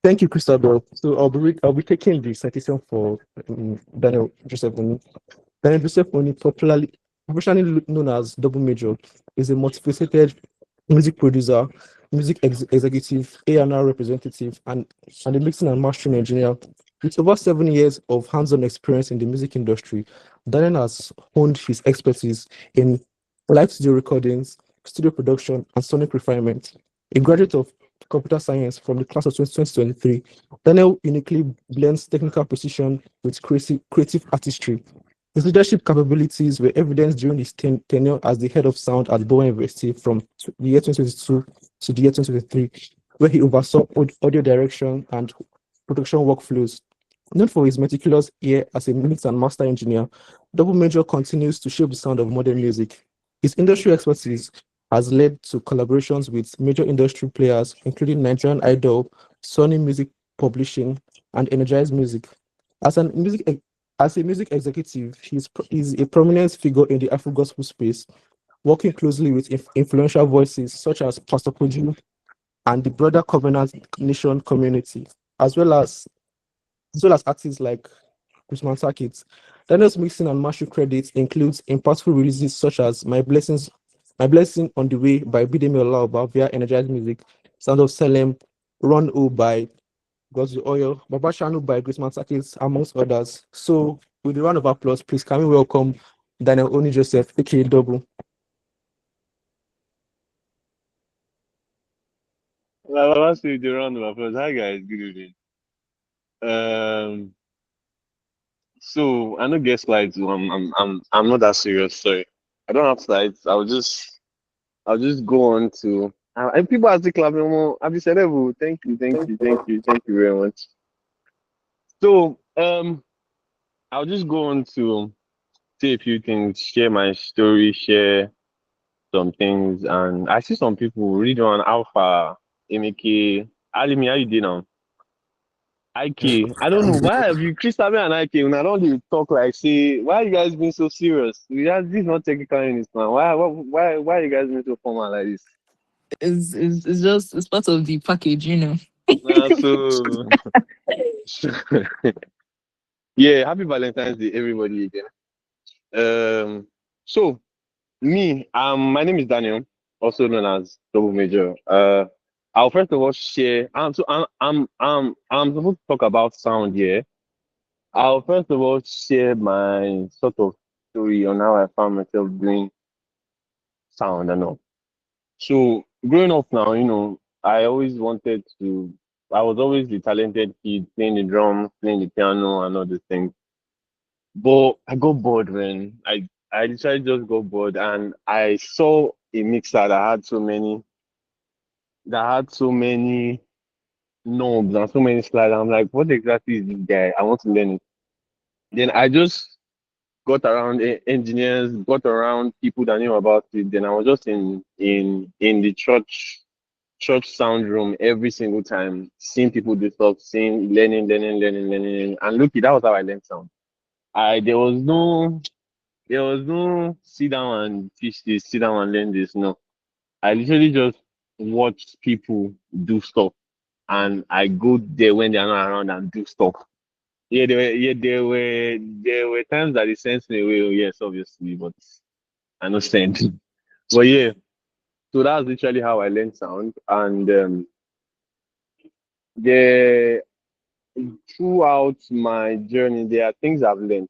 Thank you, Christabel. So I'll be taking the citation for Daniel Joseph Oni. Daniel Joseph Oni, professionally known as Double Major, is a multifaceted music producer, executive, A&R representative, and a mixing and mastering engineer. With over 7 years of hands-on experience in the music industry, Daniel has honed his expertise in live studio recordings, studio production, and sonic refinement. A graduate of computer science from the class of 2023, Daniel uniquely blends technical precision with creative artistry. His leadership capabilities were evidenced during his tenure as the head of sound at Bowen University from the year 2022 to the year 2023, where he oversaw audio direction and production workflows. Known for his meticulous ear as a mix and master engineer, Double Major continues to shape the sound of modern music. His industry expertise has led to collaborations with major industry players, including Nigerian Idol, Sony Music Publishing, and Energize Music. As an music as a music executive, he's a prominent figure in the Afro gospel space, working closely with influential voices such as Pastor Koju and the broader Covenant Nation community, as well as artists like Chris Sackett. Daniel's mixing and mastering credits includes impactful releases such as My Blessing on the Way by By Daniel Oni via Energized Music, Sound of Salem, Run O by God's Oil, Baba Shanu by Chris Sackett, amongst others. So, with a round of applause, please can we welcome Daniel Oni Joseph, aka Double. Well, last week the round of applause. Hi guys, good evening. Um, so I know get slides. So I'm not that serious. Sorry, I don't have slides. I'll just go on to. And people are still clapping. Happy Cerebu. Thank you, thank you, thank you, thank you very much. So I'll just go on to say a few things, share my story, share some things, and I see some people read on Alpha, Emeke, Alimi. How you doing now? IK, I don't know why have you Christabel and IK when I don't dey talk like say why you guys being so serious? This is not technical units now. Why you guys being so formal like this? It's just it's part of the package, you know. Nah, so yeah, happy Valentine's Day, everybody again. Um, so my name is Daniel, also known as Double Major. I'll first of all share. I'm supposed to talk about sound here. I'll first of all share my sort of story on how I found myself doing sound and all. So growing up now, I always wanted to. I was always the talented kid playing the drums, playing the piano, and all these things. But I got bored when I literally just got bored, and I saw a mixer that had so many knobs and so many slides. I'm like, what exactly is this guy? I want to learn it. Then I just got around engineers, got around people that knew about it. Then I was just in the church sound room every single time, seeing people do stuff, seeing, learning. And look, that was how I learned sound. I there was no sit down and teach this, sit down and learn this. No, I literally just watched people do stuff, and I go there when they're not around and do stuff. There were times that they sent me away. Oh, yes, obviously, but I know sent. But yeah, so that's literally how I learned sound, and there throughout my journey, there are things I've learned.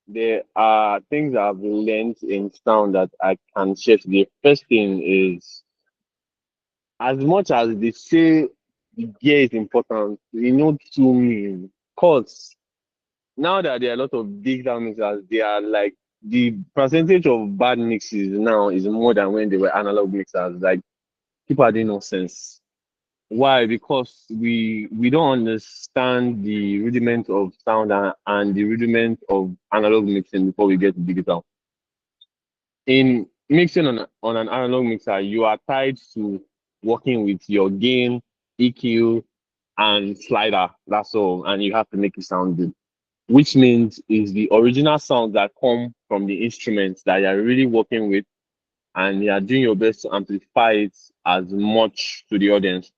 There are things I've learned in sound that I can share today. First thing is, as much as they say gear is important, to me, cause now that there are a lot of digital mixers, they are like the percentage of bad mixes now is more than when they were analog mixers. Like people are doing nonsense. Why? Because we don't understand the rudiment of sound and the rudiment of analog mixing before we get to digital. In mixing on an analog mixer, you are tied to working with your gain, EQ, and slider. That's all, and you have to make it sound good. Which means is the original sounds that come from the instruments that you're really working with, and you are doing your best to amplify it as much to the audience.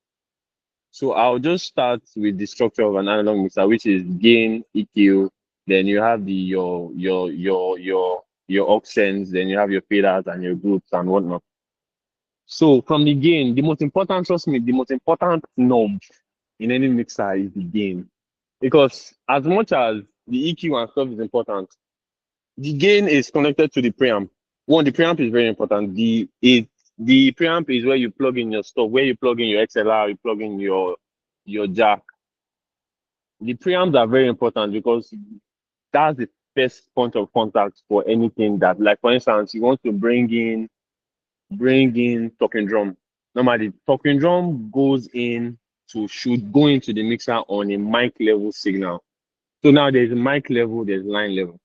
So I'll just start with the structure of an analog mixer, which is gain, EQ, then you have the your accents, then you have your faders and your groups and whatnot. So from the gain, the most important, trust me, the most important knob in any mixer is the gain. Because as much as the EQ and stuff is important, the gain is connected to the preamp. One, the preamp is very important. The preamp is where you plug in your stuff, where you plug in your XLR, you plug in your jack. The preamps are very important because that's the first point of contact for anything that, like for instance, you want to bring in talking drum. Normally, talking drum should go into the mixer on a mic level signal. So now there's a mic level, there's line level.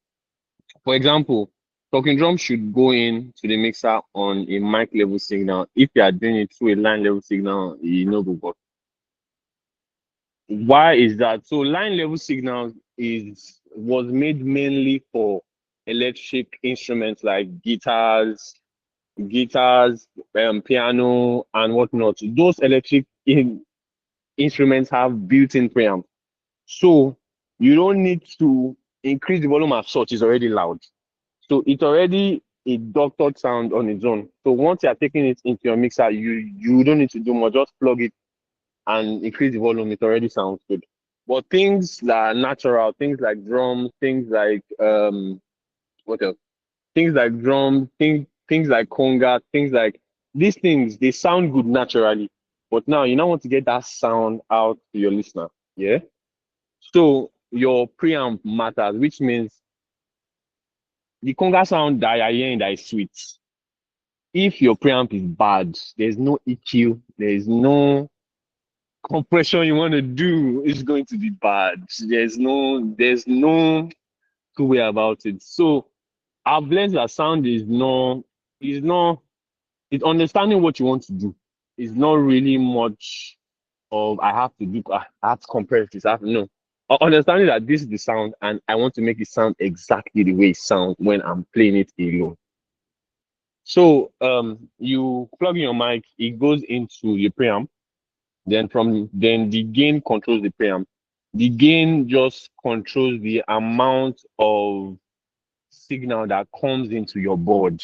For example, talking drum should go in to the mixer on a mic level signal. If you are doing it through a line level signal, you know go work. Why is that? So line level signal was made mainly for electric instruments like guitars, piano, and whatnot. Those electric instruments have built-in preamp. So you don't need to increase the volume as such, it's already loud. So it's already a doctored sound on its own. So once you're taking it into your mixer, you don't need to do more, just plug it and increase the volume, it already sounds good. But things that are natural, things like drums, things like what else? Things like drum, things like conga, things like these things, they sound good naturally. But now you now want to get that sound out to your listener. Yeah. So your preamp matters, which means the conga sound that you're hearing that is sweet. If your preamp is bad, there's no EQ, there's no compression you want to do, it's going to be bad. There's no two way about it. So our blends that sound is not it's understanding what you want to do. It's not really much of I have to compress this. No. Understanding that this is the sound and I want to make it sound exactly the way it sounds when I'm playing it alone. So you plug in your mic, it goes into your preamp, then the gain controls the preamp. The gain just controls the amount of signal that comes into your board.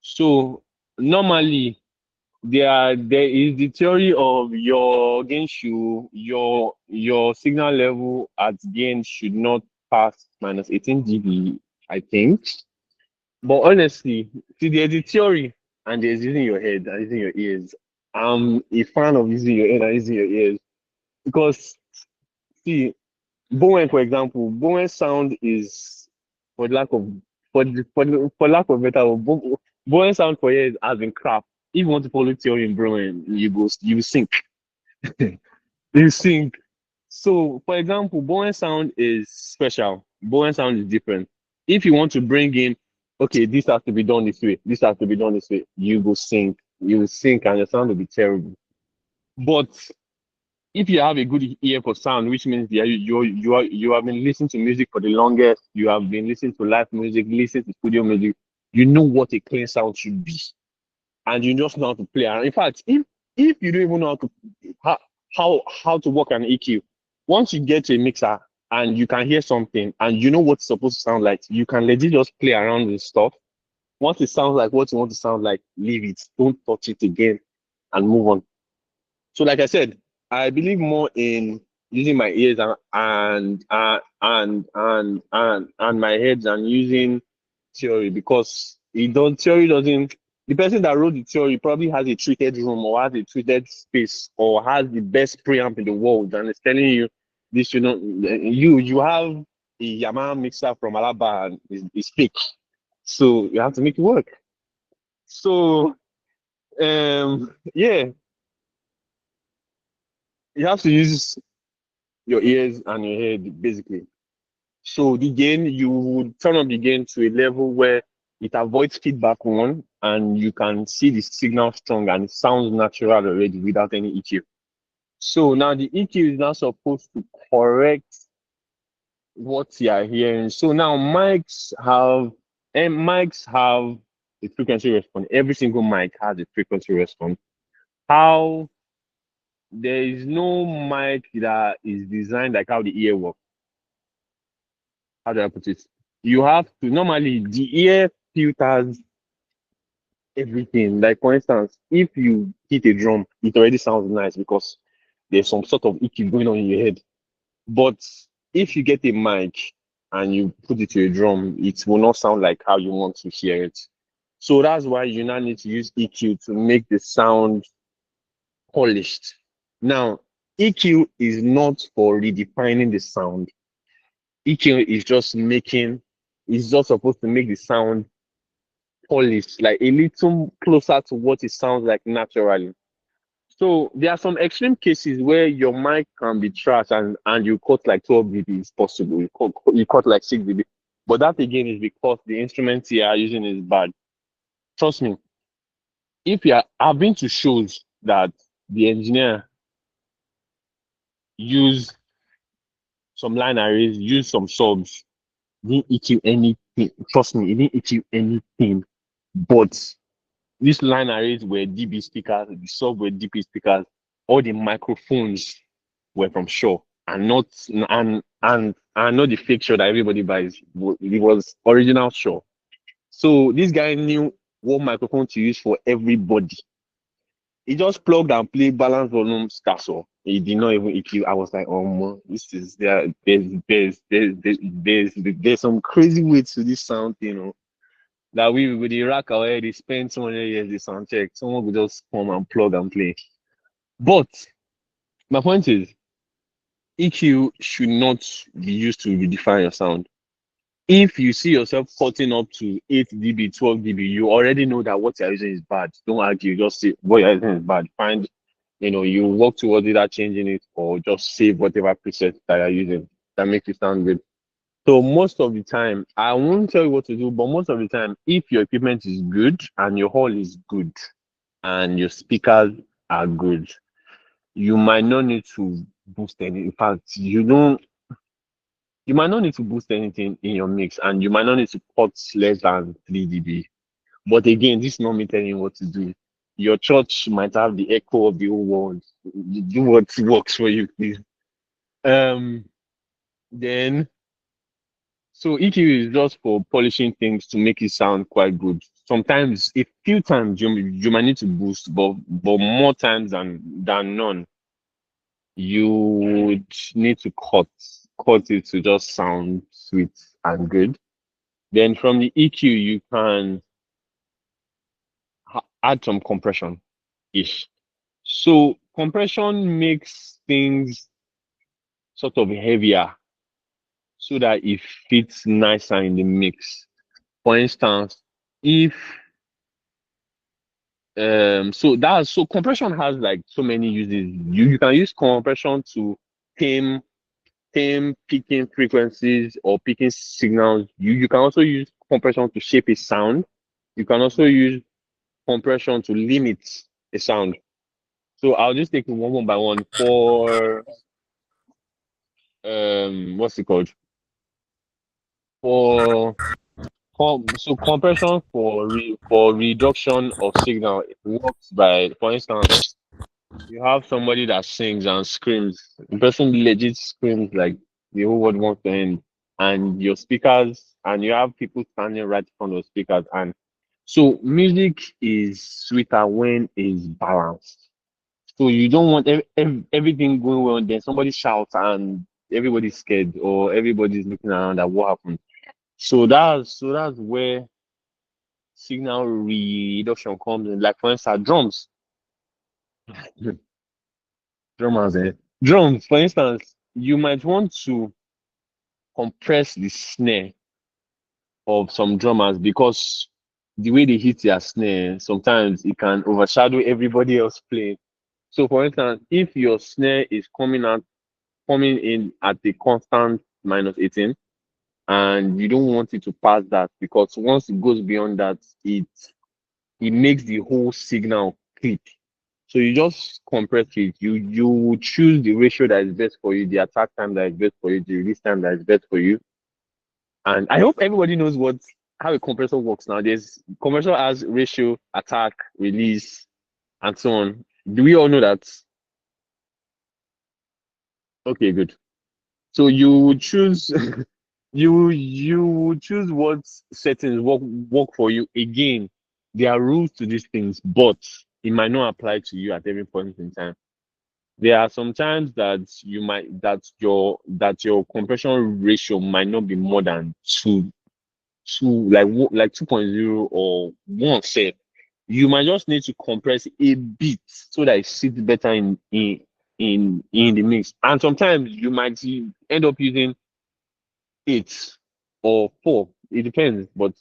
So normally there is the theory of your gain should your signal level at gain should not pass minus 18 dB, I think. But honestly, see, there's the theory and there's using your head and using your ears. I'm a fan of using your head and using your ears because see, Bowen, for example, Bowen's sound is for the lack of for lack of better word, Bowen sound for years has been crap. If you want to follow theory in Bowen, you sink. You sink. So, for example, Bowen sound is special. Bowen sound is different. If you want to bring in, okay, this has to be done this way, this has to be done this way, you go sink. You will sink and your sound will be terrible. But if you have a good ear for sound, which means you have been listening to music for the longest, you have been listening to live music, listening to studio music, you know what a clean sound should be, and you just know how to play. And in fact, if you don't even know how how to work an EQ, once you get to a mixer and you can hear something and you know what it's supposed to sound like, you can legit just play around with stuff. Once it sounds like what you want to sound like, leave it. Don't touch it again and move on. So, like I said, I believe more in using my ears and my head than using theory because theory doesn't. The person that wrote the theory probably has a treated room or has a treated space or has the best preamp in the world and is telling you this. You have a Yamaha mixer from Alaba and it's fake, so you have to make it work. So yeah, you have to use your ears and your head basically. So the gain, you would turn up the gain to a level where it avoids feedback one and you can see the signal strong and it sounds natural already without any EQ. So now the EQ is now supposed to correct what you are hearing. So now mics have a frequency response. Every single mic has a frequency response. How there is no mic that is designed like how the ear works. How do I put it? You have to normally the ear filters everything. Like for instance, if you hit a drum, it already sounds nice because there's some sort of EQ going on in your head. But if you get a mic and you put it to a drum, it will not sound like how you want to hear it. So that's why you now need to use EQ to make the sound polished. Now, EQ is not for redefining the sound. EQ is just supposed to make the sound polished, like a little closer to what it sounds like naturally. So there are some extreme cases where your mic can be trash and you cut like 12 dB is possible. You cut like 6 dB. But that again is because the instrument you are using is bad. Trust me, if you are, I've been to shows that the engineer use some line arrays, use some subs, didn't EQ anything. Trust me, it didn't EQ anything. But these line arrays were DB speakers, the sub were DB speakers, all the microphones were from Shaw and not the fake Shaw that everybody buys. It was original Shaw. So this guy knew what microphone to use for everybody. He just plugged and played balance volume castle. He did not even EQ. I was like, oh man, this is there's some crazy way to this sound, that we with the rack already spent 200 years the sound check. Someone could just come and plug and play. But my point is, EQ should not be used to redefine your sound. If you see yourself cutting up to 8 dB, 12 dB, you already know that what you're using is bad. Don't argue, just say what you're using is bad. Find, you work towards either changing it or just save whatever preset that you're using that makes it sound good. So most of the time, I won't tell you what to do, but most of the time, if your equipment is good and your hall is good and your speakers are good, you might not need to boost any. In fact, you might not need to boost anything in your mix, and you might not need to cut less than 3 dB. But again, this is not me telling you what to do. Your church might have the echo of the whole world. Do what works for you, please. Then so EQ is just for polishing things to make it sound quite good. Sometimes, a few times you might need to boost, but more times than none, you would need to cut it to just sound sweet and good. Then from the EQ, you can add some compression ish. So compression makes things sort of heavier so that it fits nicer in the mix. For instance, if so compression has like so many uses. You can use compression to tame picking frequencies or picking signals. You can also use compression to shape a sound. You can also use compression to limit a sound. So I'll just take it one by one for what's it called? For so compression for reduction of signal, it works by, for instance, you have somebody that sings and screams. The person legit screams like the whole world wants to end. And your speakers, and you have people standing right in front of speakers. And so music is sweeter when it's balanced. So you don't want everything going well, and then somebody shouts and everybody's scared or everybody's looking around at what happened. So that's where signal reduction comes in. Like for instance, drums. Drummers, eh? Drums, for instance, you might want to compress the snare of some drummers because the way they hit their snare, sometimes it can overshadow everybody else playing. So, for instance, if your snare is coming in at the constant minus 18, and you don't want it to pass that because once it goes beyond that, it makes the whole signal clip. So you just compress it. You choose the ratio that is best for you, the attack time that is best for you, the release time that is best for you. And I hope everybody knows how a compressor works now. There's compressor has ratio, attack, release, and so on. Do we all know that? Okay, good. So you would choose you would choose what settings work for you. Again, there are rules to these things, but it might not apply to you at every point in time. There are some times that you might that your compression ratio might not be more than like 2.0 or one set. You might just need to compress a bit so that it sits better in the mix. And sometimes you might end up using 8 or 4. It depends. But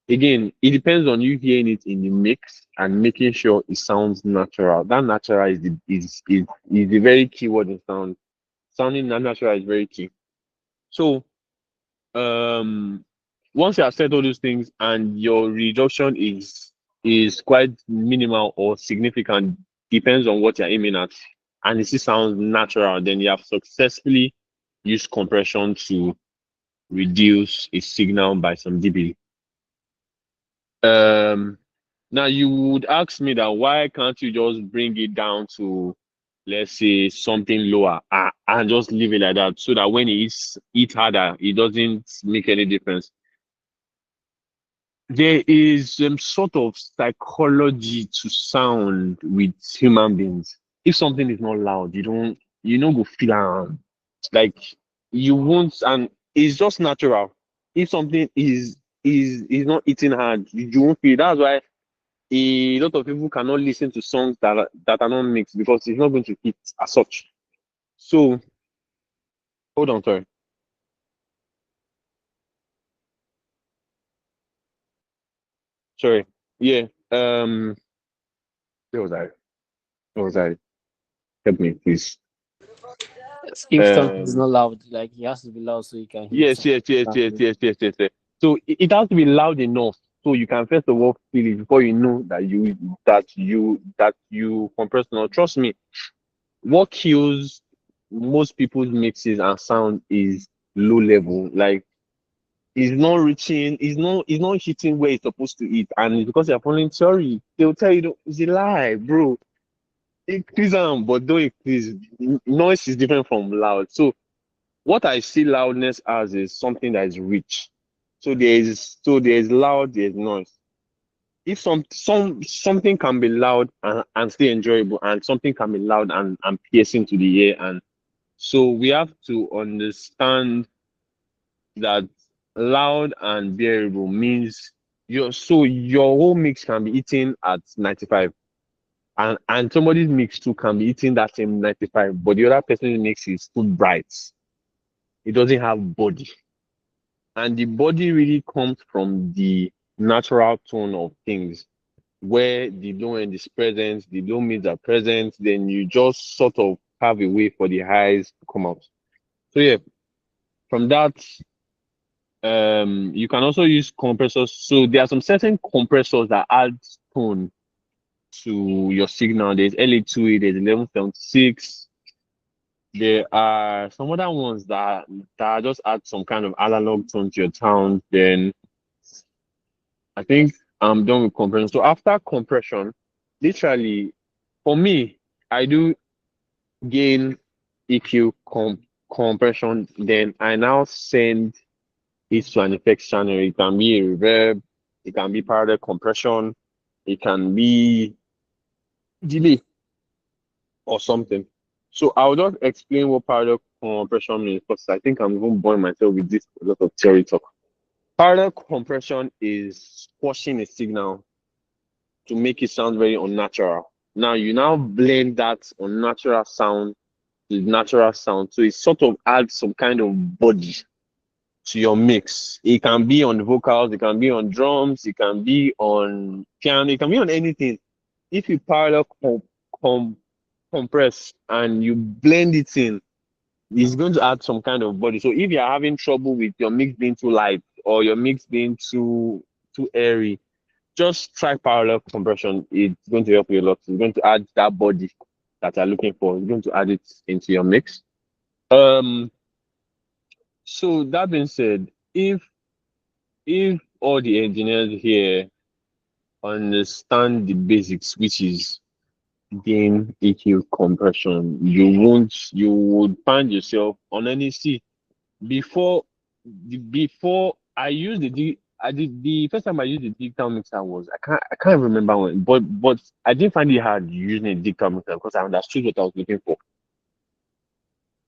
again, it depends on you hearing it in the mix and making sure it sounds natural. That natural is the very key word in sound. Sounding natural is very key. So um once you have said all those things and your reduction is quite minimal or significant, depends on what you're aiming at, and it still sounds natural, then you have successfully used compression to reduce a signal by some dB. Um, Now you would ask me that why can't you just bring it down to, let's say, something lower, and just leave it like that so that when it is hit harder, it doesn't make any difference. There is some sort of psychology to sound with human beings. If something is not loud, you don't go feel like you won't, and it's just natural. If something is not hitting hard, you won't feel. That's why a lot of people cannot listen to songs that are not mixed because it's not going to hit as such. So hold on, sorry. Sorry. Yeah. Where was I? Where was I? Help me, please. If something is Um not loud, like it has to be loud so you can hear yes, something. yes, yes, yes, yes, yes, yes, yes. So it has to be loud enough so you can first of all feel it before you know that you compress not. Trust me, what kills most people's mixes and sound is low level. Like it's not hitting where it's supposed to hit, and it's because you're following theory. They'll tell you it's a lie, bro. Increase them, but don't increase. Noise is different from loud. So what I see loudness as is something that is rich. So there is loud, there's noise. If something can be loud and still enjoyable, and something can be loud and piercing to the ear, and so we have to understand that loud and bearable means your whole mix can be eaten at 95, and somebody's mix too can be eating that same 95, but the other person's mix is too bright. It doesn't have body, and the body really comes from the natural tone of things, where the low end is present, the low mids are present, then you just sort of have a way for the highs to come out. So yeah, from that, you can also use compressors. So there are some certain compressors that add tone to your signal. There's LA2, there's 1176. There are some other ones that just add some kind of analog tone to your sound. Then I think I'm done with compression. So after compression, literally for me, I do gain EQ compression. Then I now send it to an effects channel. It can be a reverb, it can be parallel compression, it can be delay or something. So I'll just explain what parallel compression means because I think I'm even boring myself with this a lot of theory talk. Parallel compression is squashing a signal to make it sound very unnatural. Now you now blend that unnatural sound with natural sound. So it sort of adds some kind of body to your mix. It can be on the vocals, it can be on drums, it can be on piano, it can be on anything. If you parallel com- compress and you blend it in, it's going to add some kind of body. So if you're having trouble with your mix being too light or your mix being too airy, just try parallel compression. It's going to help you a lot. It's going to add that body that you're looking for. It's going to add it into your mix. Um, so that being said, if all the engineers here understand the basics, which is gain EQ compression, you would find yourself on any see before before I used I did the first time I used the digital mixer was I can't remember when, but I didn't find it hard using a digital mixer because I understood what I was looking for.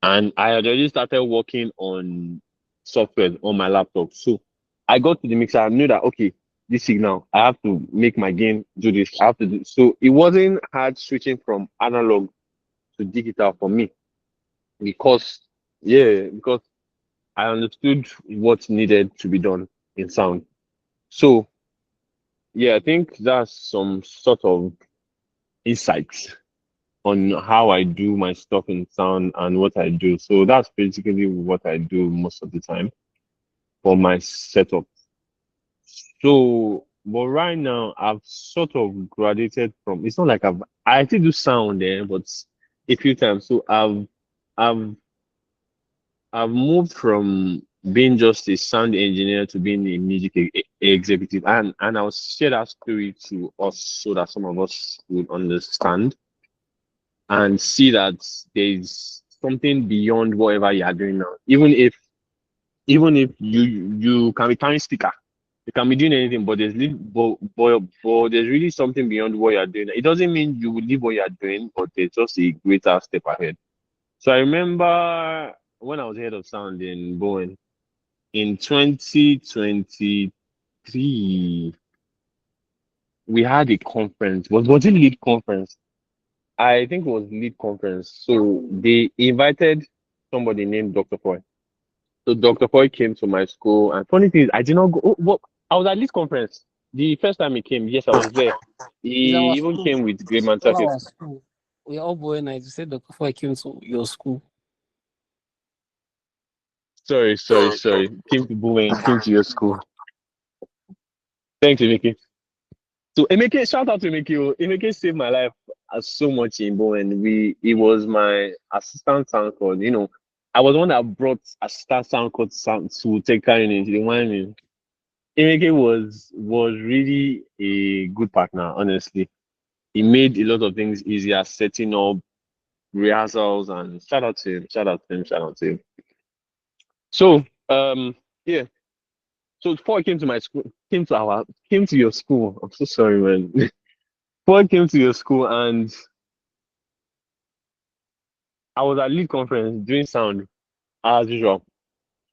And I had already started working on software on my laptop. So I got to the mixer, I knew that okay, this signal, I have to make my gain do this. I have to do so it wasn't hard switching from analog to digital for me because because I understood what needed to be done in sound. So yeah, I think that's some sort of insights on how I do my stuff in sound and what I do. So that's basically what I do most of the time for my setup. So, but right now I've sort of graduated from. It's not like I still do sound there, but a few times. So I've I've moved from being just a sound engineer to being a music executive, and I'll share that story to us so that some of us would understand and see that there's something beyond whatever you are doing now. Even if you can be carrying sticker, you can be doing anything, but but there's really something beyond what you're doing. It doesn't mean you will leave what you're doing, but there's just a greater step ahead. So I remember when I was head of sound in Bowen in 2023, we had a conference. Was it lead conference? I think it was lead conference. So they invited somebody named Dr. Foy. So Dr. Foy came to my school, and funny thing is, I did not go. Oh, what? I was at lead conference. The first time he came, yes, I was there. It's He our even school. came with Grey Man All Jacket. our school. We are all boy nights. You said that before I came to your school. Sorry. Came to Bowen, came to your school. Thanks, Emeke. So Emeke, shout out to Emeke. Oh. Emeke saved my life so much in Bowen. He was my assistant sound code. I was the one that brought assistant sound code to take care in the one. Emeke was really a good partner, honestly. He made a lot of things easier, setting up rehearsals, and shout out to him, shout out to him, shout out to him. So yeah. So before I came to my school, came to your school. I'm so sorry, man. Before I came to your school and I was at lead conference doing sound as usual.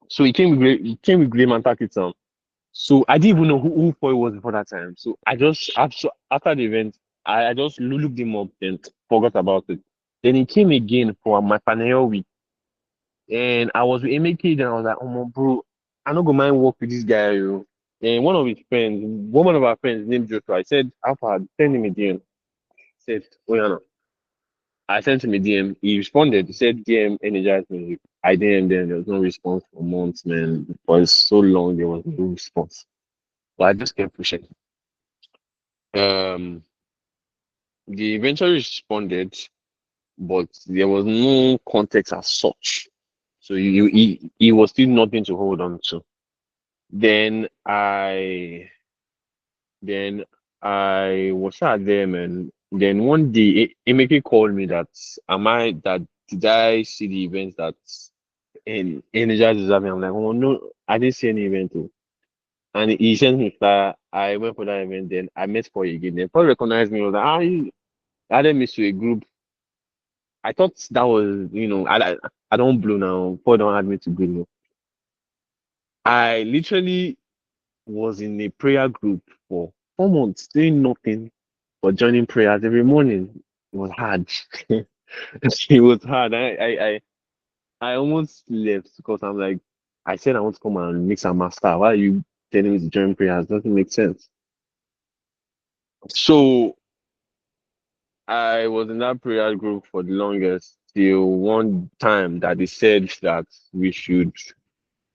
So he came with Grey Man Jacket sound. So I didn't even know who Foy was before that time. So I just after the event, I just looked him up and forgot about it. Then he came again for my final week. And I was with Emeke, then I was like, oh my bro, I not gonna mind work with this guy, you. And one of our friends named Joshua, I said, Alpha, send him a DM. He said, oh yeah, no. I sent him a DM. He responded. He said, DM energized music. I DM'd them. There was no response for months, man. For so long, there was no response. But I just kept pushing. Um, they eventually responded, but there was no context as such. So he was still nothing to hold on to. Then then I was at them, and then one day Emeke called me that did I see the events that in Energize is having? I'm like, oh no, I didn't see any event too. And he sent me flyer. I went for that event, then I met Paul again. Then Paul recognized me, was like, he added me to a group. I thought that was, I don't blow now. Paul don't add me to group. No. I literally was in a prayer group for 4 months, doing nothing but joining prayers every morning. It was hard. It was hard. I almost left because I'm like, I said I want to come and mix a master. Why are you telling me to join prayers? Doesn't make sense. So I was in that prayer group for the longest till one time that they said that we should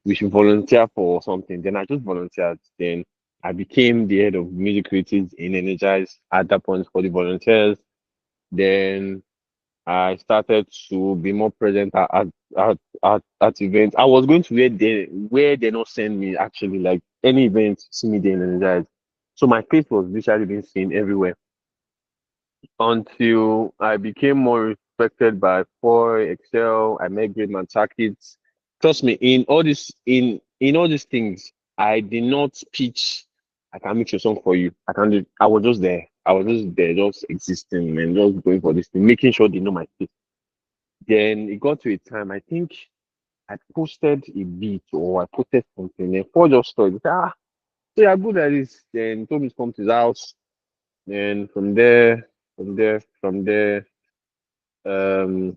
we should volunteer for something. Then I just volunteered. Then I became the head of music creatives in Energize at that point for the volunteers. Then I started to be more present at events. I was going to where they not send me actually, like any event, see me there in Energize. So my face was literally being seen everywhere. until I became more respected by Four Excel. I met great man tactics. Trust me, in all these things, I did not pitch. I can make your song for you. I can do. I was just there. I was just there, just existing and just going for this thing, making sure they know my face. Then it got to a time. I think I posted a beat or I posted something. And Four just started. So you're good at this. Then he told me to come to his house. Then from there, um,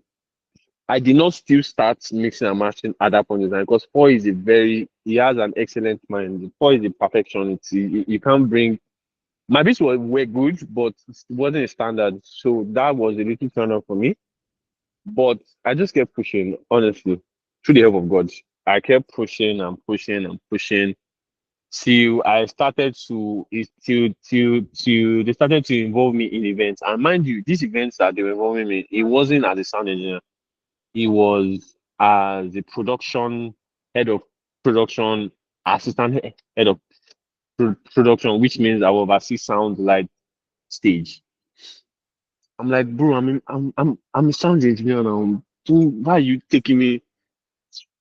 I did not still start mixing and matching at that point in time because Paul is he has an excellent mind. Paul is a perfectionist. You can't bring, my beats were good, but it wasn't a standard. So that was a little turn off for me. But I just kept pushing, honestly, through the help of God. I kept pushing and pushing and pushing till I started to till they started to involve me in events. And mind you, these events that they were involving me, it wasn't as a sound engineer. It was as a production head of production, assistant head of production, which means I will oversee sound, light, stage. I'm like, bro, I'm a sound engineer now. Why are you taking me?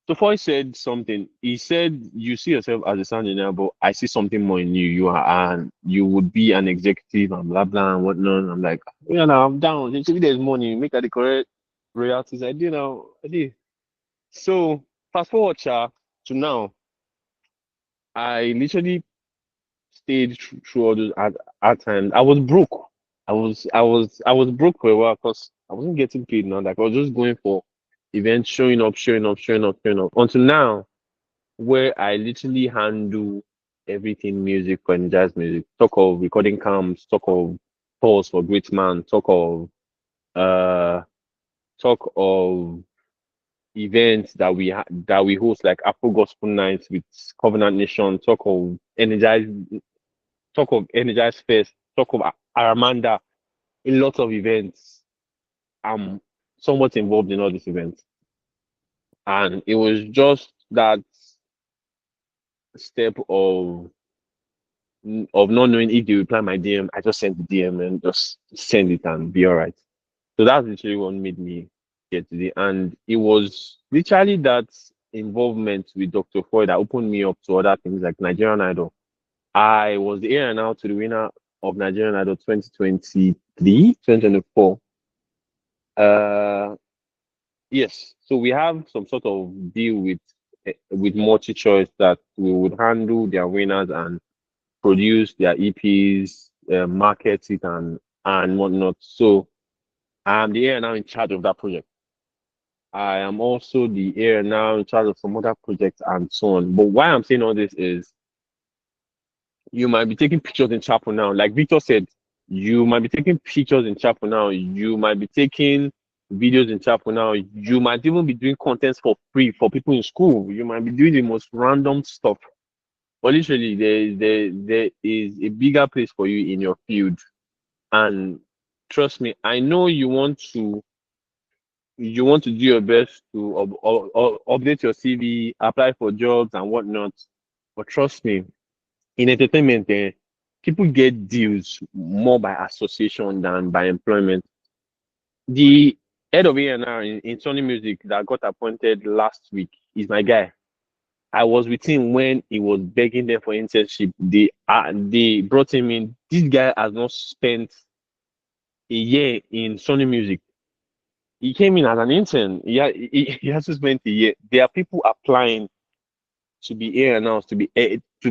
So Foy said something. He said, "You see yourself as a sound engineer, but I see something more in you. You are, and you would be an executive and blah blah and whatnot." I'm like, yeah, now I'm down. If there's money, make the correct royalties. I did now. I did. So fast forward, to now. I literally stayed through all those hard times. I was broke. I was broke for a while because I wasn't getting paid now. Like I was just going for events, showing up, showing up, showing up, showing up. Until now, where I literally handle everything music for jazz music. Talk of recording camps, talk of calls for great man, uh talk of events that we host like Afro Gospel Nights with Covenant Nation, talk of Energize Fest, talk of Aramanda, a lot of events. I'm somewhat involved in all these events. And it was just that step of not knowing if they reply my DM, I just sent the DM and just send it and be all right. So that's literally what made me get to the, and it was literally that involvement with Dr. Foy that opened me up to other things like Nigerian Idol. I was the heir now to the winner of Nigerian Idol 2023, 2024. Uh, yes. So we have some sort of deal with Multi Choice that we would handle their winners and produce their EPs, market it and whatnot. So I'm the heir now in charge of that project. I am also the heir now in charge of some other projects and so on. But why I'm saying all this is you might be taking pictures in chapel now. Like Victor said, you might be taking pictures in chapel now. You might be taking videos in chapel now. You might even be doing contents for free for people in school. You might be doing the most random stuff. But literally, there is a bigger place for you in your field. And trust me, I know you want to do your best to update your CV, apply for jobs and whatnot. But trust me, in entertainment, people get deals more by association than by employment. The head of A&R in Sony Music that got appointed last week is my guy. I was with him when he was begging them for internship. They brought him in. This guy has not spent a year in Sony Music. He came in as an intern. He has to spend a year. There are people applying to be A&Rs, to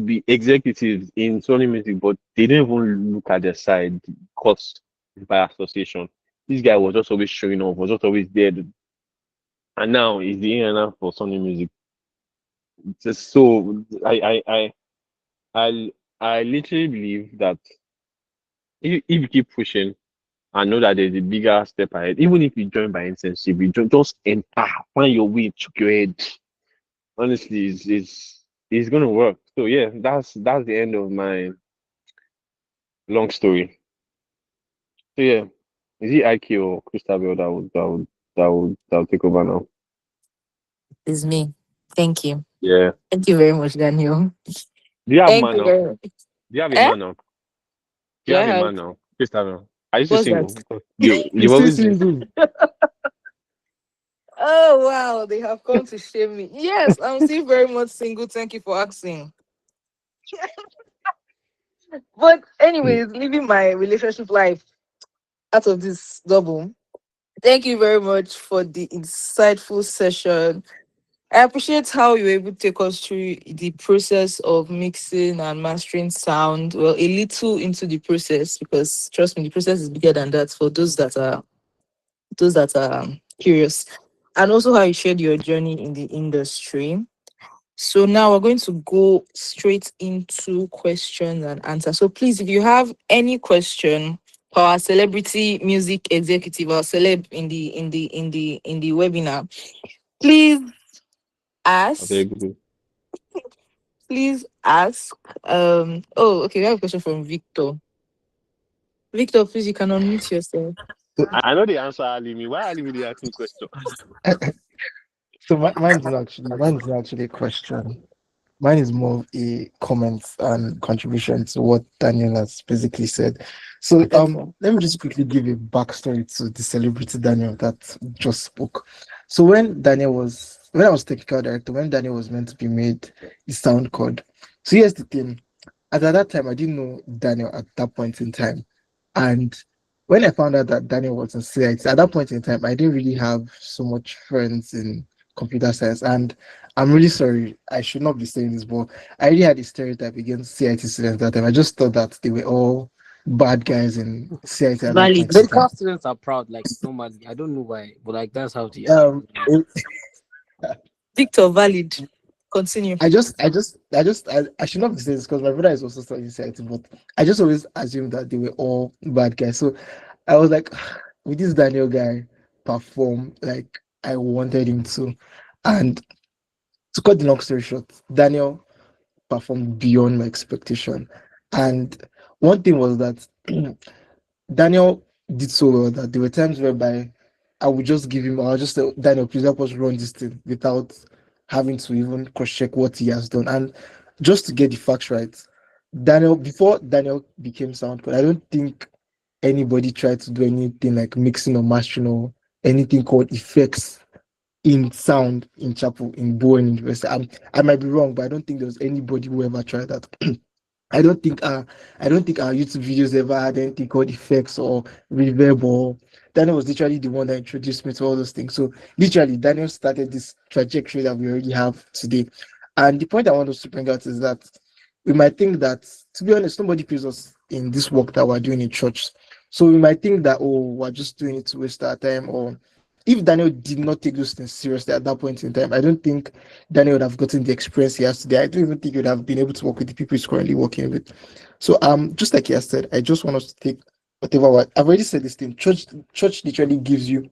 be executives in Sony Music, but they don't even look at their side because it's by association. This guy was just always showing up, was just always there, and now he's the A&R for Sony Music. Just so I I literally believe that if you keep pushing and know that there's a bigger step ahead, even if you join by internship, you don't just enter, find your way, choke your head. Honestly, it's gonna work. So yeah, that's the end of my long story. So yeah, is it IQ or Christabel that would take over now? It's me. Thank you. Yeah. Thank you very much, Daniel. Do you have a Thank man you now? very Do much. you have a Eh? man now? Do you Do I have a have man now? Christabel. Are you still What's that? single? Because you You you've still always been. single? Oh wow, they have come to shame me. Yes, I'm still very much single. Thank you for asking. But anyways, living my relationship life out of this double. Thank you very much for the insightful session. I appreciate how you were able to take us through the process of mixing and mastering sound. Well, a little into the process because trust me, the process is bigger than that for those that are curious. And also how you shared your journey in the industry. So now we're going to go straight into questions and answers. So please, if you have any question for our celebrity music executive or celeb in the webinar, please Very ask. good. Please ask. Oh, okay, we have a question from Victor. Victor, please you can unmute yourself. So, I know the answer, Alimi. Why Alimi they asking question? so mine is not actually a question. Mine is more of a comment and contribution to what Daniel has basically said. So Okay. let me just quickly give a backstory to the celebrity Daniel that just spoke. So when I was technical director, when Daniel was meant to be made the sound code. So here's the thing. At that time, I didn't know Daniel at that point in time. And when I found out that Daniel was in CIT, at that point in time, I didn't really have so much friends in computer science. And I'm really sorry, I should not be saying this, but I really had a stereotype against CIT students that time. I just thought that they were all bad guys in CIT at that Valid. point in Medical time. students are proud, like normally. I don't know why, but like that's how they are. Um, it- Victor, valid. Continue. I should not be saying this because my brother is also studying CIT, but I just always assumed that they were all bad guys. So I was like, with this Daniel guy perform like I wanted him to. And to cut the long story short, Daniel performed beyond my expectation. And one thing was that Daniel did so well that there were times whereby I'll just say, Daniel, please help us run this thing without having to even cross check what he has done. And just to get the facts right, before Daniel became SoundCloud, I don't think anybody tried to do anything like mixing or mastering or anything called effects in sound in Chapel in Bowen University. I might be wrong, but I don't think there was anybody who ever tried that. I don't think our YouTube videos ever had anything called effects or reverb or Daniel was literally the one that introduced me to all those things. So literally Daniel started this trajectory that we already have today. And the point I want us to bring out is that we might think that, to be honest, nobody pays us in this work that we're doing in church. So we might think that, oh, we're just doing it to waste our time. Or if Daniel did not take those things seriously at that point in time, I don't think Daniel would have gotten the experience he has today. I don't even think he would have been able to work with the people he's currently working with. So just like he has said, I just want us to take whatever I've already said this thing. Church literally gives you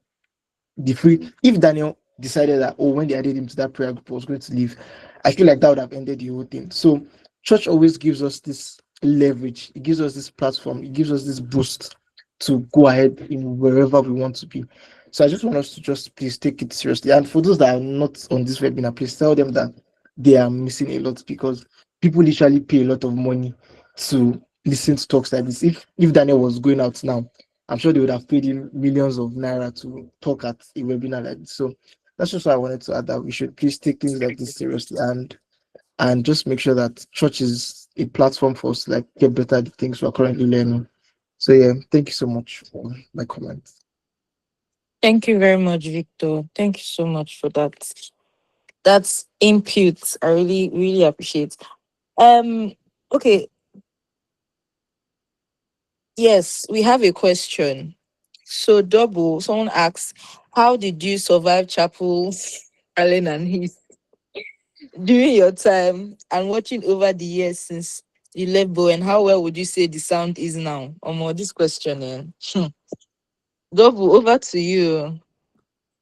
the free. If Daniel decided that, oh, when they added him to that prayer group, I was going to leave, I feel like that would have ended the whole thing. So church always gives us this leverage, it gives us this platform, it gives us this boost to go ahead in wherever we want to be. So I just want us to just please take it seriously. And for those that are not on this webinar, please tell them that they are missing a lot because people literally pay a lot of money to listen to talks like this. If Daniel was going out now, I'm sure they would have paid him millions of naira to talk at a webinar like this. So that's just what I wanted to add, that we should please take things like this seriously and just make sure that church is a platform for us to like get better at the things we're currently learning. So yeah, thank you so much for my comments. Thank you very much, Victor. Thank you so much for that. That's input. I really, really appreciate. Um, okay, yes, we have a question. So double, someone asks, how did you survive Chapel, Allen and Heath during your time and watching over the years since you left Bowen? How well would you say the sound is now? This question, Double, over to you.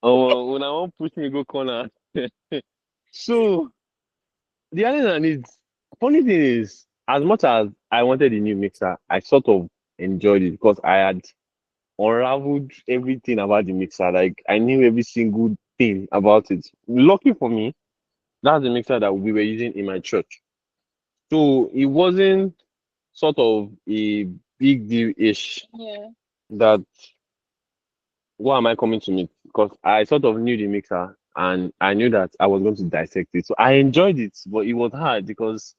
Oh, when I want push me go corner. So the other than is funny thing is, as much as I wanted a new mixer, I sort of enjoyed it because I had unraveled everything about the mixer. Like I knew every single thing about it. Lucky for me, that's the mixer that we were using in my church. So it wasn't sort of a big deal ish. Yeah. that what am I coming to meet? Because I sort of knew the mixer and I knew that I was going to dissect it. So I enjoyed it, but it was hard because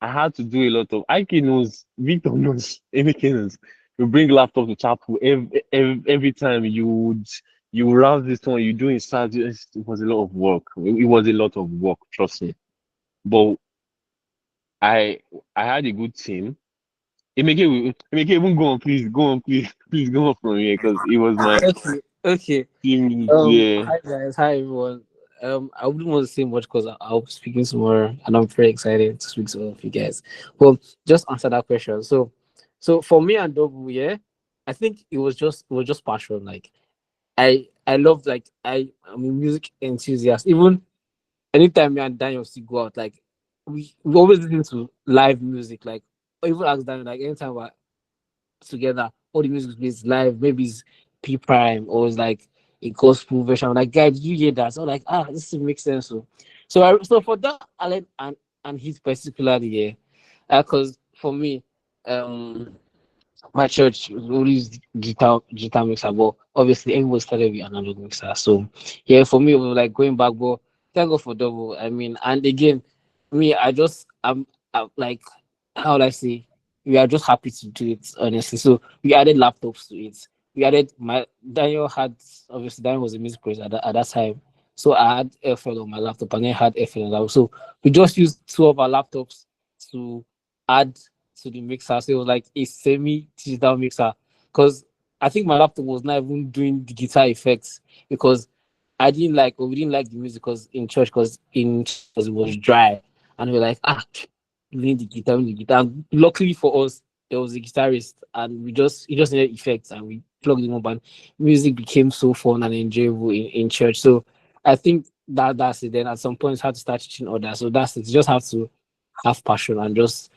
I had to do a lot of IK knows, Victor knows, Emeke knows. You bring laptop to chapel every time you rouse this one, you do inside. It was a lot of work. It was a lot of work, trust me. But I I had a good team. Emeke, even go on, please, go on, please, please go on from here because it was my Okay, okay. team. Yeah. Hi guys, hi everyone. I wouldn't want to say much because I'll be speaking tomorrow, and I'm very excited to speak to all of you guys. Well, just answer that question. So for me and Double, yeah, I think it was just passion. Like I love I'm a music enthusiast. Even anytime me and Daniel still go out, like we always listen to live music. Like or even ask Daniel, like anytime we're together, all the music is live, maybe it's P Prime or it's like a gospel version. I'm like, guys, did you hear that? So like, this makes sense. So for that Allen and his particularly, yeah, because for me, um my church was always guitar mixer, but obviously everyone started with analog mixer. So yeah, for me it was like going back, but thank God for double. I mean, and again, me, I'm like, how would I say? We are just happy to do it, honestly. So we added laptops to it. We added my Daniel had obviously Daniel was a music producer at that time. So I had FL on my laptop and then had FL on that. So we just used two of our laptops to add to the mixer. So it was like a semi-digital mixer. Because I think my laptop was not even doing the guitar effects because I didn't like or we didn't like the music because in church because it was dry. And we were like, we need the guitar. And luckily for us, there was a guitarist and we just needed effects and we plugged in up and music became so fun and enjoyable in church. So I think that's it. Then at some point, had to start teaching others. So that's it. You just have to have passion and just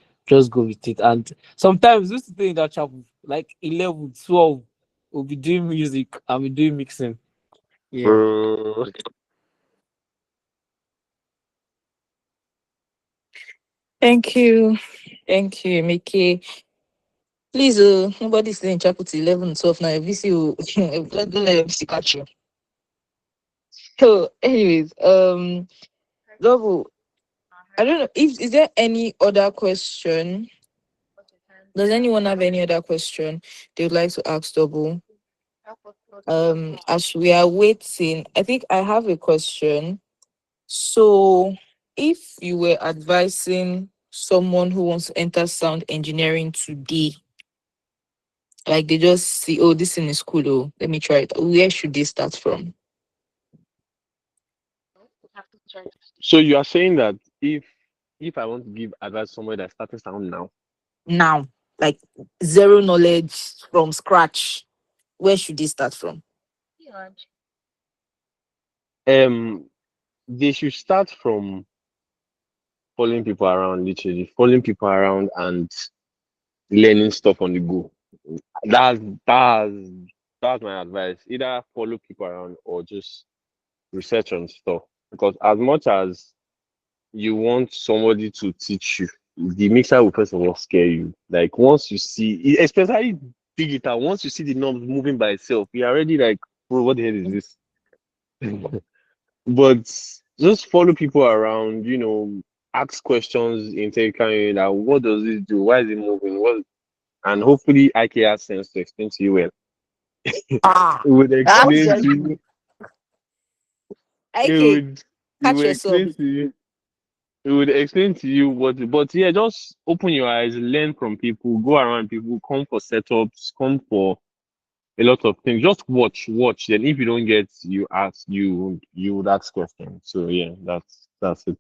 go with it. And sometimes this thing in that chapel, like 11, 12, we'll be doing music and we doing mixing. Yeah. Bro. Thank you. Thank you, Mickey. Please, nobody's staying in chapel till 11, 12 now. VC, don't let VC catch you. So, anyways, Double, I don't know if is there any other question. Does anyone have any other question they would like to ask Double? As we are waiting, I think I have a question. So, if you were advising someone who wants to enter sound engineering today, like they just see, oh, this thing is cool, oh, let me try it. Where should they start from? So you are saying that if I want to give advice to somebody that's starting sound now, Now, like zero knowledge from scratch, where should they start from? um, they should start from following people around, literally following people around and learning stuff on the go. That's that's that's my advice. Either follow people around or just research on stuff. Because as much as you want somebody to teach you, the mixer will first of all scare you. Like once you see, especially digital, once you see the knobs moving by itself, you're already like, bro, what the hell is this? But just follow people around, ask questions intelligently that what does this do? Why is it moving? What and hopefully IK has sense to explain to you well. Ah, It would that's explain to just you, it okay. would it Catch would yourself. explain to you it would explain to you what, but yeah, just open your eyes, learn from people, go around people, come for setups, come for a lot of things. Just watch. Then if you don't get, you ask, you would ask questions. So yeah, that's it.